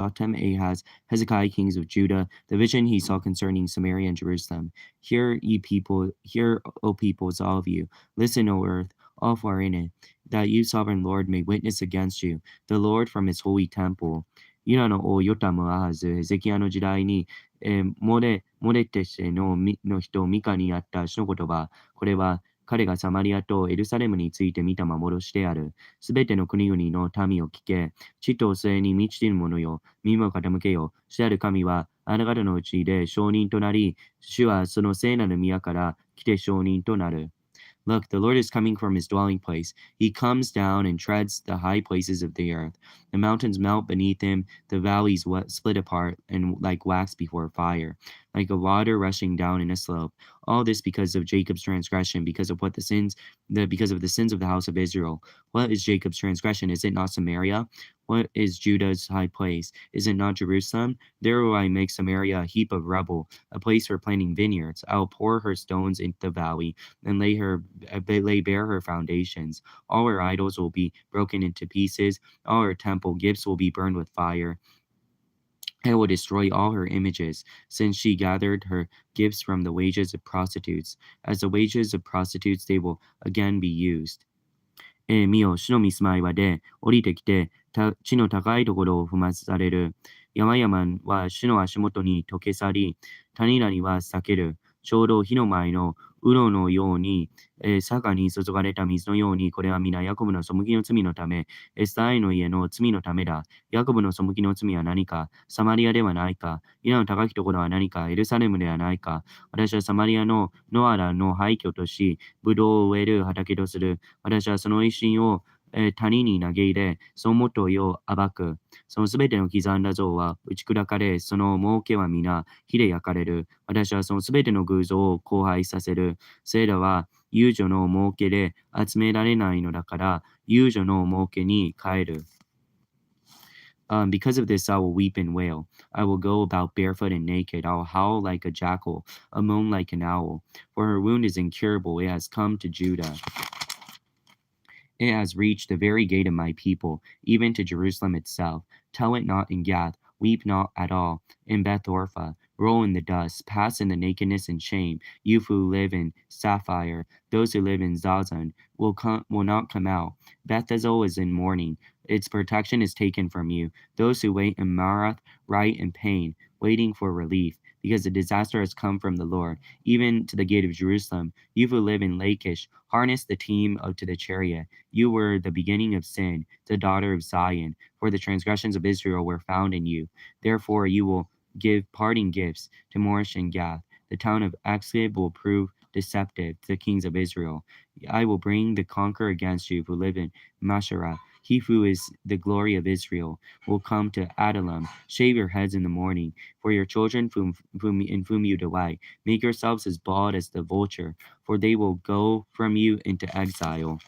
Jotham, Ahaz, Hezekiah, kings of Judah, the vision he saw concerning Samaria and Jerusalem. Hear, O peoples, all of you. Listen, O earth, all who are in it, that you, sovereign Lord, may witness against you, the Lord from his holy temple. ユダの王ヨタム、アハズ、ヘゼキヤの時代に、モレテシェの人ミカにあった主の言葉、これは彼がサマリアとエルサレムについて見た幻である。すべての国々の民を聞け、地と末に満ちている者よ、耳を傾けよ。主ある神はあなた方のうちで証人となり、主はその聖なる宮から来て証人となる。Look, the Lord is coming from his dwelling place. He comes down and treads the high places of the earth. The mountains melt beneath him, the valleys split apart, and like wax before fire, like a water rushing down in a slope. All this because of Jacob's transgression, because of the sins of the house of Israel. What is Jacob's transgression? Is it not Samaria? What is Judah's high place? Is it not Jerusalem? There will I make Samaria a heap of rubble, a place for planting vineyards. I will pour her stones into the valley and lay bare her foundations. All her idols will be broken into pieces. All her temple gifts will be burned with fire. I will destroy all her images, since she gathered her gifts from the wages of prostitutes. As the wages of prostitutes, they will again be used. 見よ、主の御住まいはで、降りてきて、地の高いところを踏まされる。山々は主の足元に溶け去り、谷々は裂ける。ちょうど火の前の鱗のように、坂に注がれた水のように、これは皆ヤコブの背きの罪のため、エスタイの家の罪のためだ。ヤコブの背きの罪は何か？サマリアではないか？ユダの高きところは何か？エルサレムではないか？私はサマリアのノアラの廃墟とし、ブドウを植える畑とする。私はその一心を谷に投げ入れ、その元を暴く。そのすべての刻んだ像は打ち砕かれ、その儲けは皆火で焼かれる。私はそのすべての偶像を荒廃させる。それらは遊女の儲けで集められないのだから、遊女の儲けに帰る。Because of this, I will weep and wail. I will go about barefoot and naked. I will howl like a jackal, a moan like an owl. For her wound is incurable. It has come to Judah. It has reached the very gate of my people, even to Jerusalem itself. Tell it not in Gath, weep not at all. In Beth Orpha, roll in the dust, pass in the nakedness and shame. You who live in Sapphire, those who live in Zazan, will not come out. Bethesel is in mourning. Its protection is taken from you. Those who wait in Marath write in pain, waiting for relief, because the disaster has come from the Lord, even to the gate of Jerusalem. You who live in Lachish, harness the team to the chariot. You were the beginning of sin, the daughter of Zion, for the transgressions of Israel were found in you. Therefore you will give parting gifts to Morish and Gath. The town of Axib will prove deceptive to the kings of Israel. I will bring the conqueror against you who live in Masharah. He who is the glory of Israel will come to Adullam. Shave your heads in the morning, for your children in whom you delight. Make yourselves as bald as the vulture, for they will go from you into exile.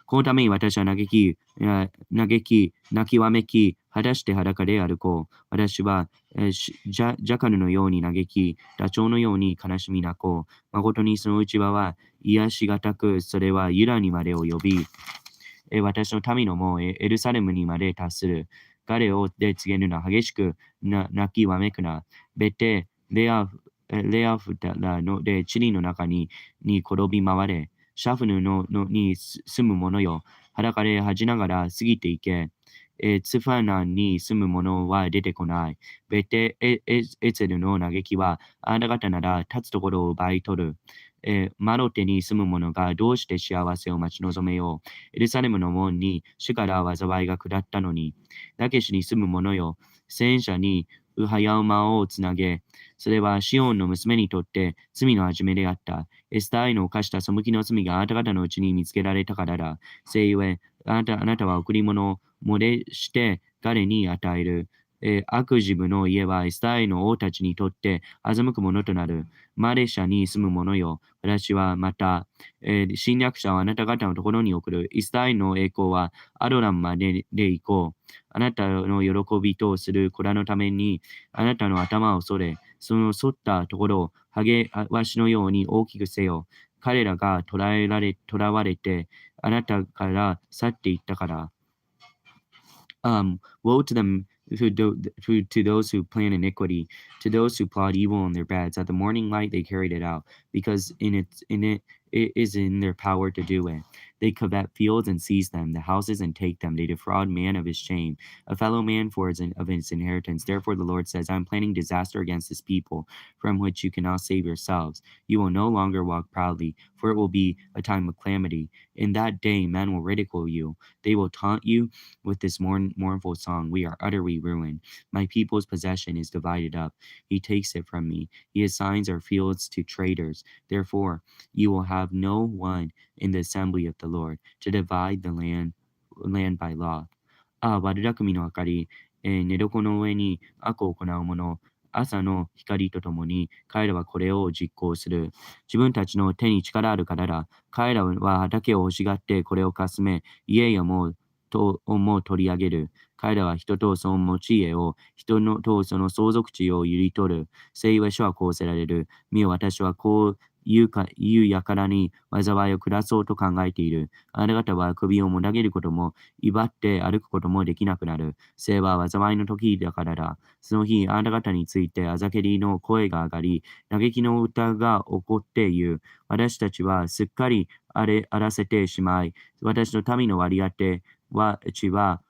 このために私は嘆き、泣きわめき、裸して裸で歩こう。私は、ジャカルのように嘆き、ダチョウのように悲しみ泣こう。誠にその内場は癒しがたく、それはユダにまで及び、私の民のもエルサレムにまで達する。彼をで告げるな、激しく泣きわめくな。ベテ、レアフタので地理の中に転び回れ。シャフヌのに住む者よ。裸で恥じながら過ぎていけ。ツファナに住む者は出てこない。ベテエツェルの嘆きは、あなた方なら立つところを奪い取る。マロテに住む者がどうして幸せを待ち望めよう。エルサレムの門に主から災いが下ったのに。ラケシに住む者よ。戦車にウハヤウマをつなげ。それはシオンの娘にとって罪の始めであった。エスタイの犯した背きの罪があなた方のうちに見つけられたからだ。せゆえ、あなたは贈り物を漏れして彼に与える。悪事部の家はエスタイの王たちにとって欺くものとなる。マレシャに住む者よ。私はまた、侵略者をあなた方のところに送る。イスタイの栄光はアドラムまで行こう。あなたの喜びとする子らのためにあなたの頭をそれ、その反ったところをハゲワシのように大きくせよ。彼らが捕らわれてあなたから去っていったから。Woe to them to those who plan iniquity, to those who plot evil in their beds. At the morning light they carried it out, because it is in their power to do it. They covet fields and seize them, the houses and take them. They defraud man of his shame, a fellow man of his inheritance. Therefore the Lord says, I am planning disaster against this people, from which you cannot save yourselves. You will no longer walk proudly, for it will be a time of calamity. In that day men will ridicule you. They will taunt you with this mournful song. We are utterly ruined. My people's possession is divided up. He takes it from me. He assigns our fields to traders. Therefore, you will have no one in the assembly of the Lord to divide the land by lot. 悪巧みの明かり、寝床の上に悪を行う者、朝の光とともに彼らはこれを実行する。自分たちの手に力あるからだ。彼らは畑を欲しがってこれをかすめ、家やも取り上げる。彼らは人とその持ち家を、人のとその相続地をゆり取る。聖ゆえ書はこうせられる。見よ、私はこう言うやからに災いを下そうと考えている。あなた方は首をもだげることも、威張って歩くこともできなくなる。生は災いの時だからだ。その日、あなた方についてあざけりの声が上がり、嘆きの歌が起こって言う。私たちはすっかり荒らせてしまい、私の民の割り当て地は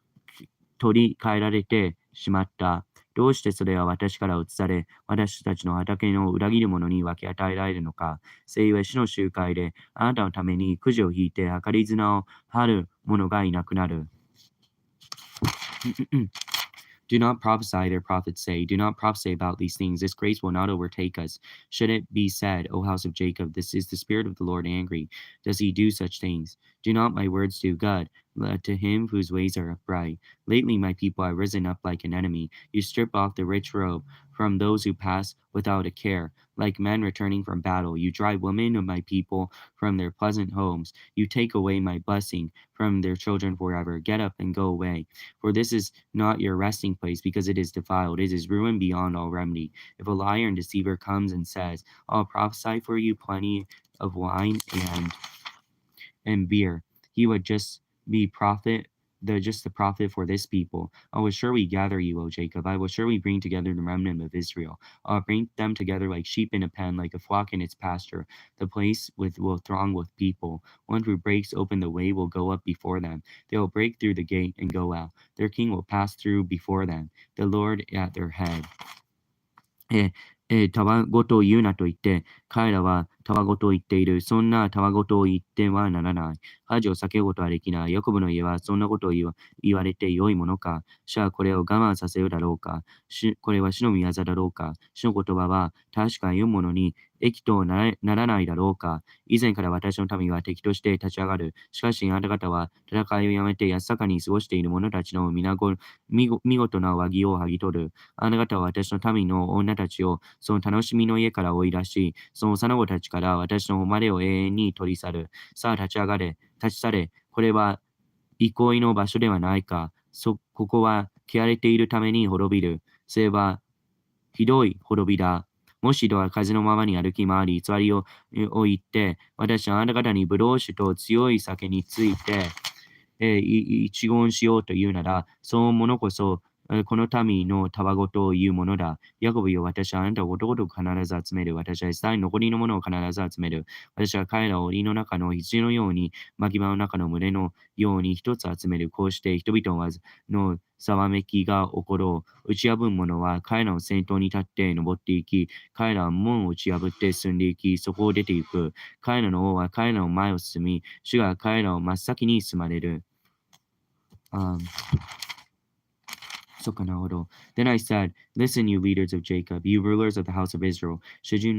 取り替えられてしまった。どうしてそれは私から移され、私たちの畑の裏切る者に分け与えられるのか。聖ゆえ主の集会で、あなたのためにくじを引いて、計り綱を張る者がいなくなる。Do not prophesy, their prophets say. Do not prophesy about these things. This grace will not overtake us. Should it be said, O house of Jacob, this is the spirit of the Lord angry. Does he do such things? Do not my words do good to him whose ways are upright? Lately my people have risen up like an enemy. You strip off the rich robe from those who pass without a care. Like men returning from battle, you drive women of my people from their pleasant homes. You take away my blessing from their children forever. Get up and go away. For this is not your resting place, because it is defiled. It is ruined beyond all remedy. If a liar and deceiver comes and says, I'll prophesy for you plenty of wine and beer, he would just be the prophet for this people. I will surely gather you, O Jacob. I will surely bring together the remnant of Israel. I'll bring them together like sheep in a pen, like a flock in its pasture. The place will throng with people. One who breaks open the way will go up before them. They will break through the gate and go out. Their king will pass through before them, the Lord at their head. たわごとを言うなと言って、彼らはたわごとを言っている。そんなたわごとを言ってはならない。恥を避けることはできない。ヤコブの家はそんなことを言われて良いものか。主はこれを我慢させようだろうか。これは主の御業だろうか。主の言葉は確かに読む者に益とならないだろうか。以前から私の民は敵として立ち上がる。しかしあなた方は戦いをやめて安らかに過ごしている者たちの見事な上着を剥ぎ取る。あなた方は私の民の女たちをその楽しみの家から追い出し、その幼子たちから私の誉れを永遠に取り去る。さあ立ち去れ。これは憩いの場所ではないか。ここは汚れているために滅びる。それはひどい滅びだ。もし人は風のままに歩き回り、偽りを言って、私はあなた方にブドウ酒と強い酒について、一言しようというなら、そういうものこそ、この民のたわごとを言うものだ。ヤコブよ、私はあなたをことごとく必ず集める。私はイスラエルの残りのものを必ず集める。私は彼らを檻の中の羊のように、牧場の中の群れのように一つ集める。こうして人々のざわめきが起ころう。打ち破る者は彼らの先頭に立って登っていき、彼らは門を打ち破って進んでいき、そこを出ていく。彼らの王は彼らの前を進み、主が彼らを真っ先に進まれる。Then I said, listen, you leaders of Jacob, you rulers of the house of Israel. Should you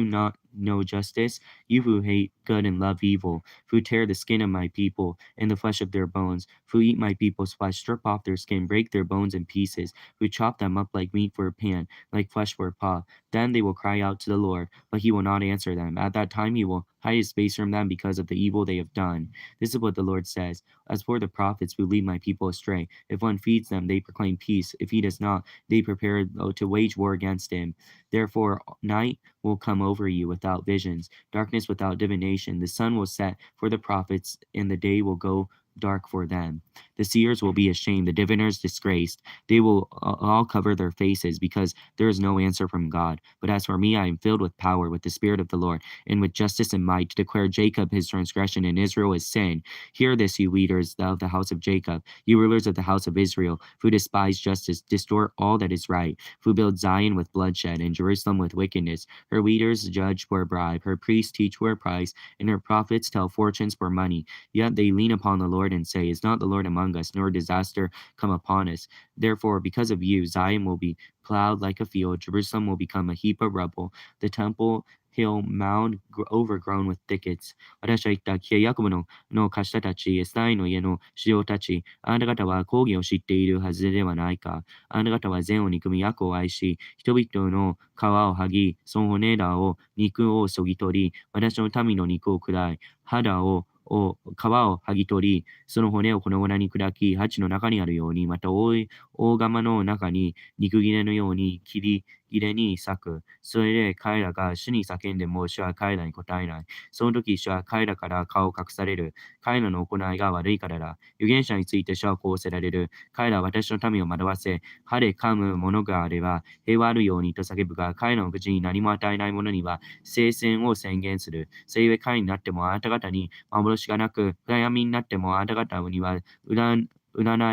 not know justice? You who hate good and love evil, who tear the skin of my people and the flesh of their bones, who eat my people's flesh, strip off their skin, break their bones in pieces, who chop them up like meat for a pan, like flesh for a pot. Then they will cry out to the Lord, but he will not answer them. At that time he will hide his face from them because of the evil they have done. This is what the Lord says. As for the prophets who lead my people astray, if one feeds them, they proclaim peace. If he does not, they prepare to wage war against him. Therefore, night will come over you without visions, darkness without divination. The sun will set for the prophets, and the day will go dark for them. The seers will be ashamed, the diviners disgraced. They will all cover their faces because there is no answer from God. But as for me, I am filled with power, with the Spirit of the Lord, and with justice and might, to declare Jacob his transgression and Israel his sin. Hear this, you leaders of the house of Jacob, you rulers of the house of Israel, who despise justice, distort all that is right, who build Zion with bloodshed and Jerusalem with wickedness. Her leaders judge for a bribe, her priests teach for a price, and her prophets tell fortunes for money. Yet they lean upon the Lord and say, is not the Lord among us, nor disaster come upon us? Therefore, because of you, Zion will be plowed like a field, Jerusalem will become a heap of rubble, the temple hill mound overgrown with thickets. 私は言った、ヤコブの頭たち、エスラエルの家の首領たち、あなた方は公義を知っているはずではないか。あなた方は善を憎み、悪を愛し、人々の皮を剥ぎ、その骨らを肉をそぎ取り、私の民の肉を砕い、肌を皮を剥ぎ取り、その骨を粉々に砕き、鉢の中にあるように、また大釜の中に肉切れのように切れに裂く。それで彼らが主に叫んでも主は彼らに答えない。その時主は彼らから顔を隠される。彼らの行いが悪いからだ。預言者について主はこうせられる。彼らは私の民を惑わせ、歯で噛むものがあれば平和あるようにと叫ぶが、彼らの口に何も与えない者には聖戦を宣言する。それゆえ彼になってもあなた方に幻がなく、暗闇になってもあなた方には占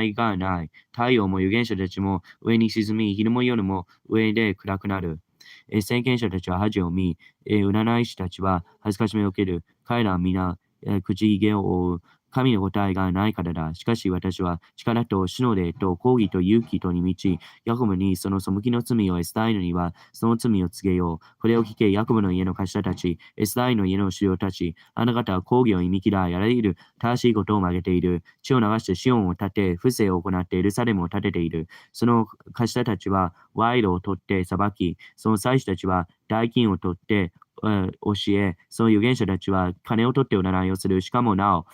いがない。太陽も預言者たちも上に沈み、昼も夜も上で暗くなる。宣言者たちは恥を見、占い師たちは恥ずかしめを受ける。彼らは皆、口ひげを覆う。神の答えがないからだ。しかし私は力と主の霊と公義と勇気とに満ち、ヤコブにその背きの罪を、エスラエルにはその罪を告げよう。これを聞け、ヤコブの家の頭たち、エスラエルの家の首領たち、あなた方は公義を忌み嫌い、あらゆる正しいことを曲げている。血を流してシオンを立て、不正を行ってエルサレムを立てている。その頭たちは賄賂を取って裁き、その祭司たちは代金を取って教え、その預言者たちは金を取って占いをする。しかもなお、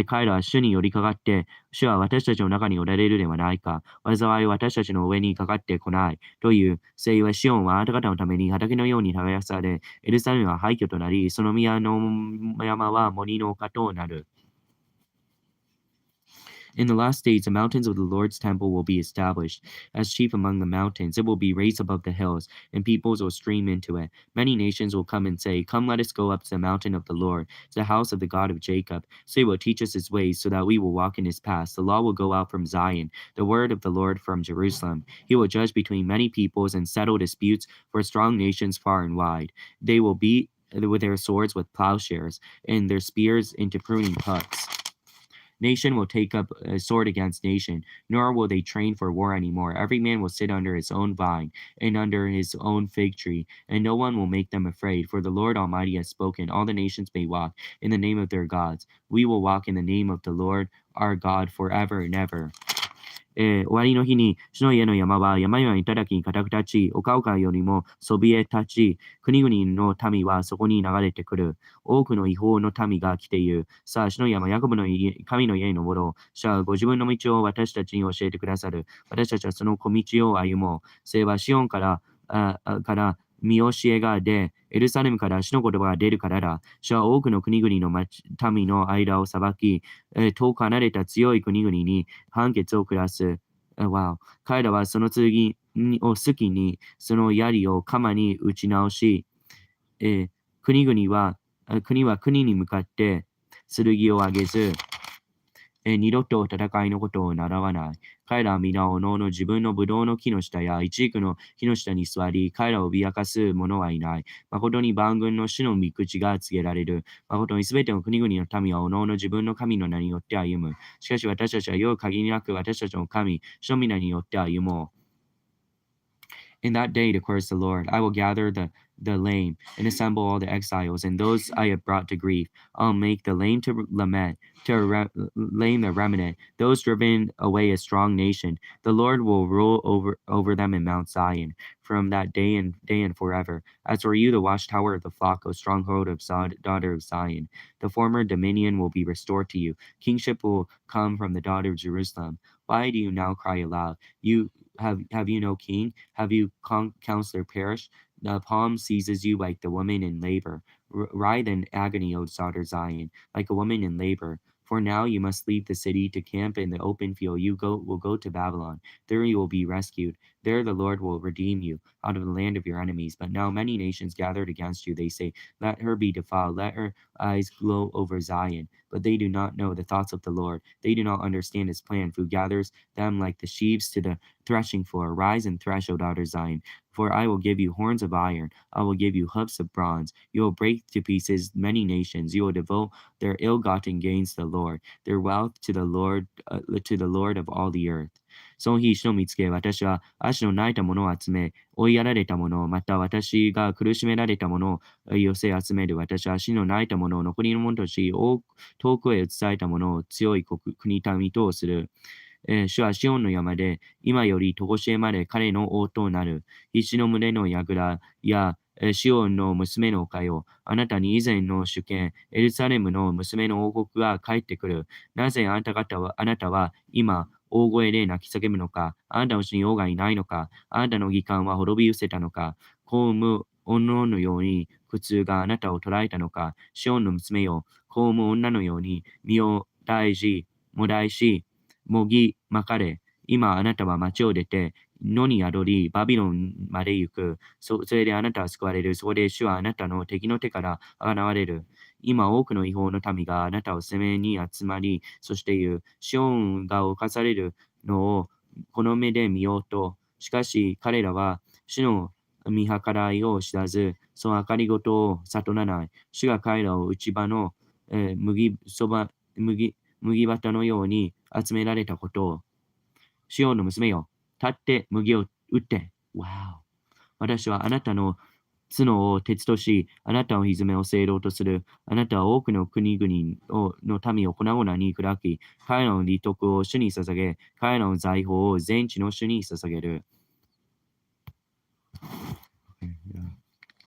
彼らは主に寄りかかって、主は私たちの中におられるではないか。災いは私たちの上にかかってこない。という、聖ゆえシオンはあなた方のために畑のように耕され、エルサレムは廃墟となり、その宮の山は森の丘となる。In the last days, the mountains of the Lord's temple will be established as chief among the mountains. It will be raised above the hills, and peoples will stream into it. Many nations will come and say, come, let us go up to the mountain of the Lord, to the house of the God of Jacob. So he will teach us his ways, so that we will walk in his paths. The law will go out from Zion, the word of the Lord from Jerusalem. He will judge between many peoples and settle disputes for strong nations far and wide. They will beat with their swords with plowshares, and their spears into pruning hooks. Nation will take up a sword against nation, nor will they train for war anymore. Every man will sit under his own vine and under his own fig tree, and no one will make them afraid. For the Lord Almighty has spoken. All the nations may walk in the name of their gods. We will walk in the name of the Lord our God forever and ever. 終わりの日に、主の家の山は山々に頂きに固く立ち、丘々よりもそびえ立ち、国々の民はそこに流れてくる。多くの違法の民が来ている。さあ、主の山、ヤコブの神の家に登ろう。主はご自分の道を私たちに教えてくださる。私たちはその小道を歩もう。聖はシオンから見教えが出、エルサレムから主の言葉が出るからだ。主は多くの国々の民の間を裁き、遠く離れた強い国々に判決を下す。彼らはその剣を好きに、その槍を鎌に打ち直し、国は国に向かって剣を上げず、二度と戦いのことを習わない。彼らは皆おのおの自分のブドウの木の下や一軸の木の下に座り、彼らを脅かす者はいない。誠に万軍の主の御口が告げられる。誠にすべての国々の民はおのおの自分の神の名によって歩む。しかし私たちは世を限りなく私たちの神、主の皆によって歩もう。In that day, declares the Lord, I will gather the lame and assemble all the exiles and those I have brought to grief. I'll make the lame to lament, lame the remnant, those driven away a strong nation. The Lord will rule over them in Mount Zion from that day and forever. As for you, the watchtower of the flock, O stronghold of daughter of Zion, the former dominion will be restored to you. Kingship will come from the daughter of Jerusalem. Why do you now cry aloud? Have you no king? Have you counselor perished? The palm seizes you like the woman in labor. Writhe in agony, O daughter Zion, like a woman in labor. For now you must leave the city to camp in the open field. Will go to Babylon. There you will be rescued. There the Lord will redeem you out of the land of your enemies. But now many nations gathered against you. They say, let her be defiled. Let her eyes glow over Zion. But they do not know the thoughts of the Lord. They do not understand his plan, who gathers them like the sheaves to the threshing floor. Rise and thresh, O daughter Zion. For I will give you horns of iron. I will give you hoofs of bronze. You will break to pieces many nations. You will devote their ill-gotten gains to the Lord, their wealth to the Lord of all the earth. その日死の見つけ、私は足の泣いた者を集め、追いやられた者、また私が苦しめられた者を寄せ集める。私は足の泣いた者を残りの者とし、遠くへ移された者を強い国民とする。主はシオンの山で、今よりとこしえまで彼の王となる。必死の群れの櫓や、シオンの娘の丘よ。あなたに以前の主権、エルサレムの娘の王国が帰ってくる。なぜあなたは今、大声で泣き叫ぶのか。あなたのうちに王がいないのか。あなたの義官は滅び失せたのか。公務女のように苦痛があなたを捉えたのか。シオンの娘よ。公務女のように身をもだいし、もぎまかれ。今あなたは町を出て、野に宿り、バビロンまで行く。それであなたは救われる。そこで主はあなたの敵の手から現れる。今多くの違法の民があなたを攻めに集まり、そして言う。シオンが侵されるのをこの目で見ようと。しかし彼らは主の見計らいを知らず、その明かりごとを悟らない。主が彼らを内場の、麦畑のように集められたことを。シオンの娘よ、立って麦を打って。わお。私はあなたの角を鉄とし、あなたの蹄を聖堂とする。あなたは多くの国々の民を粉々に砕き、彼らの利得を主に捧げ、彼らの財宝を全地の主に捧げる。